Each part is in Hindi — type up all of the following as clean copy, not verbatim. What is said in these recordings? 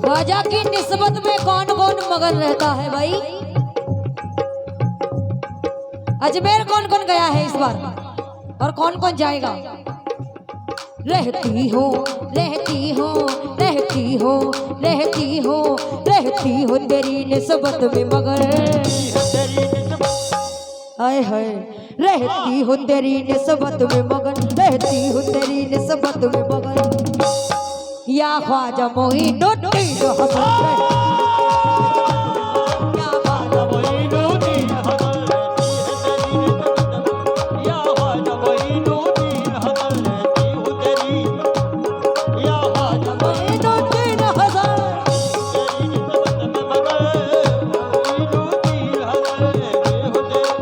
ख्वाजा की निस्बत में कौन कौन मगन रहता है भाई? अजमेर कौन कौन गया है इस बार और कौन कौन जाएगा? रहती हो रहती हो रहती हो रहती हो रहती हो तेरी निस्बत में मगर, हाय हाय रहती हो तेरी निस्बत में मगन, रहती हो तेरी निस्बत में मगन। या ख्वाजा मोइनुद्दीन हसन, या ख्वाजा मोइनुद्दीन हसन, या ख्वाजा मोइनुद्दीन हसन, रहती हो तेरी, या ख्वाजा मोइनुद्दीन हसन, तेरी निस्बत में मगर, मोइनुद्दीन हसन, रहती हो तेरी,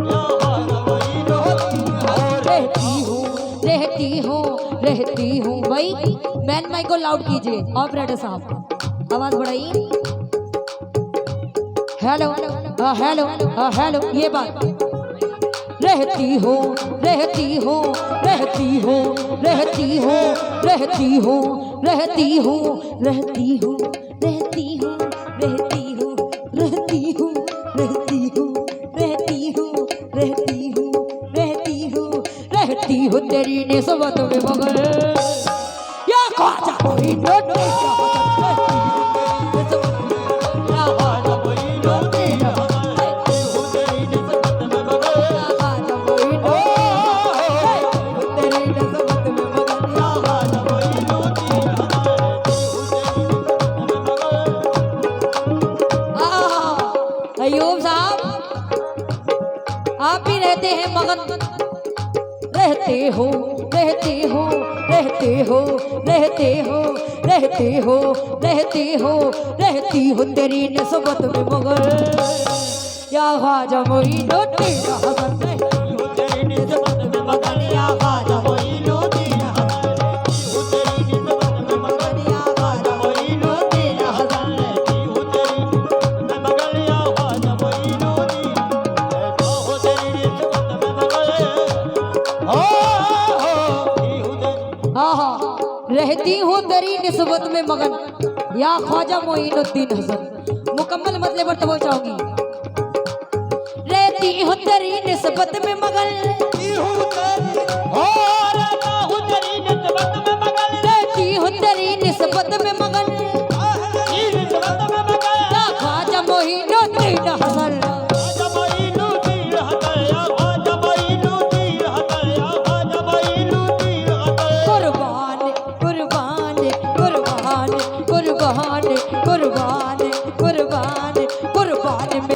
या ख्वाजा मोइनुद्दीन हसन, रहती हूँ रहती हूँ। भाई मैन माइक को लाउड कीजिए, ऑपरेटर साहब आवाज बढ़ाइए। हेलो हेलो हेलो, ये बात रहती हो रहती हो रहती हो रहती हो रहती हो रहती हो रहती हो रहती हो रहती हो रहती हो रहती हो रहती हो रहती हो रहती हो रहती हो तेरी निस्बत में मगर, या ख्वाजा मोइनुद्दीन अयूब साहब आप भी रहते हैं मगन, रहते हो रहते हो रहते हो रहते हो रहते हो रहते हो रहती हो तेरी निस्बत में मगर, या ख्वाजा मोइनुद्दीन हसन, रहती हो तेरी निस्बत में मगर, या ख्वाजा मोइनुद्दीन हसन, रहती हो तेरी निस्बत में मगर, या ख्वाजा मोइनुद्दीन हसन, रहती हो तेरी में मगर, या ख्वाजा मोइनुद्दीन, रहती हो तेरी निस्बत में मगर, रहती हूँ तेरी निस्बत में मगन, या ख्वाजा मोइनुद्दीन हसन। मुकम्मल मतलब पर पहुंचाऊंगी। रहती हूँ तेरी निस्बत में मगन, रहती हूँ तेरी निस्बत में मगन, या ख्वाजा मोइनुद्दीन हसन, कुर्बान कुर्बान कुर्बान कुर्बान में।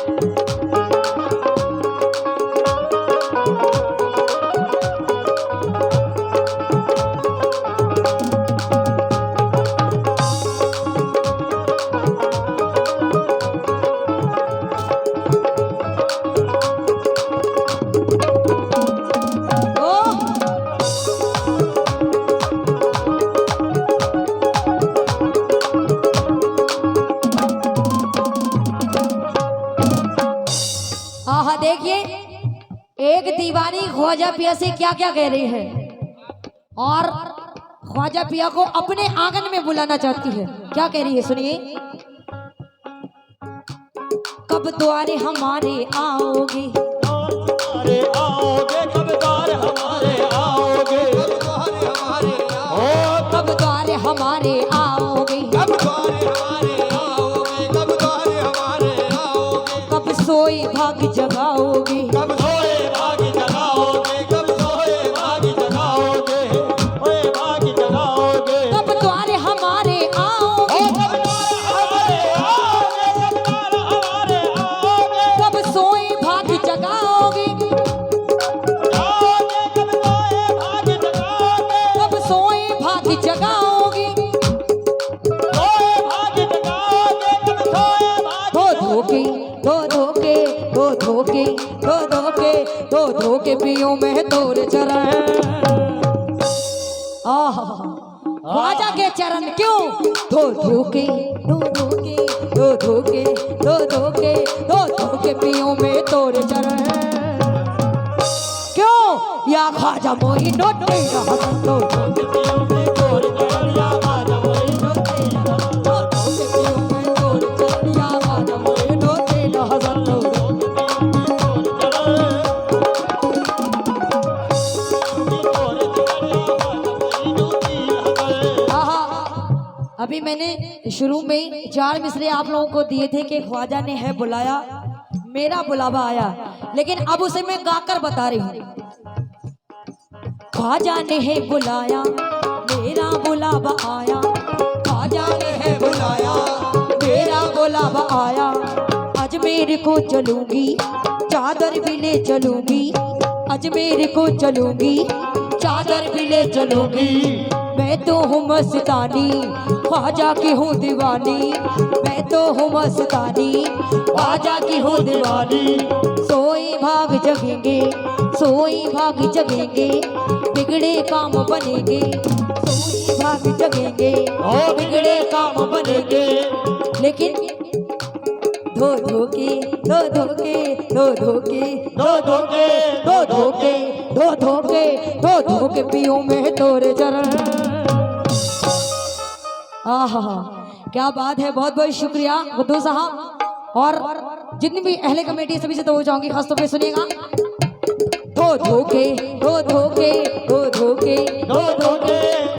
देखिए एक दीवानी ख्वाजा पिया से क्या क्या कह रही है और ख्वाजा पिया को अपने आंगन में बुलाना चाहती है। क्या कह रही है सुनिए। कब द्वारे हमारे आओगे, कब द्वारे हमारे आओगे, कब द्वारे हमारे आओगे, कब द्वारे हमारे आओगे, कब द्वारे हमारे आओगे, कब सोए भाग जगाओगे, कब सोए भाग जगाओगे, कब सोए भाग जगाओगे, सोए भाग जगाओगे, कब द्वारे हमारे आओगे, कब द्वारे हमारे आओगे, कब द्वारे हमारे आओगे, कब सोए भाग जगाओगे। धो के पियो मैं तोरे चरण। आहा ख्वाजा के चरण क्यों धो के पियो मैं तोरे चरण। क्यों या ख्वाजा मोही नोटे रहत तो अभी मैंने शुरू में 4 मिसरे आप लोगों को दिए थे कि ख्वाजा ने है बुलाया, मेरा बुलावा आया, लेकिन अब उसे मैं गाकर बता रही हूँ। ख्वाजा ने है बुलाया, मेरा बुलावा आया, ख्वाजा ने है बुलाया, मेरा बुलावा आया। अजमेर को चलूंगी, चादर भी ले चलूंगी, अजमेर को चलूंगी, चादर भी ले चलूंगी। मैं तो हूँ मस्तानी, ख्वाजा की हूँ दीवानी, मैं तो हूँ मस्तानी, ख्वाजा की हूँ दीवानी। सोई भाग जगेंगे, सोई भाग जगेंगे, बिगड़े काम बनेंगे, सोई भाग जगेंगे, ओ बिगड़े काम बनेंगे। लेकिन धो के पियो मैं तोरे चरण। आहा क्या बात है, बहुत बहुत शुक्रिया बुद्धू साहब। और जितनी भी अहले कमेटी सभी से तो हो जाऊंगी, खास तौर पे सुनिएगा। धो के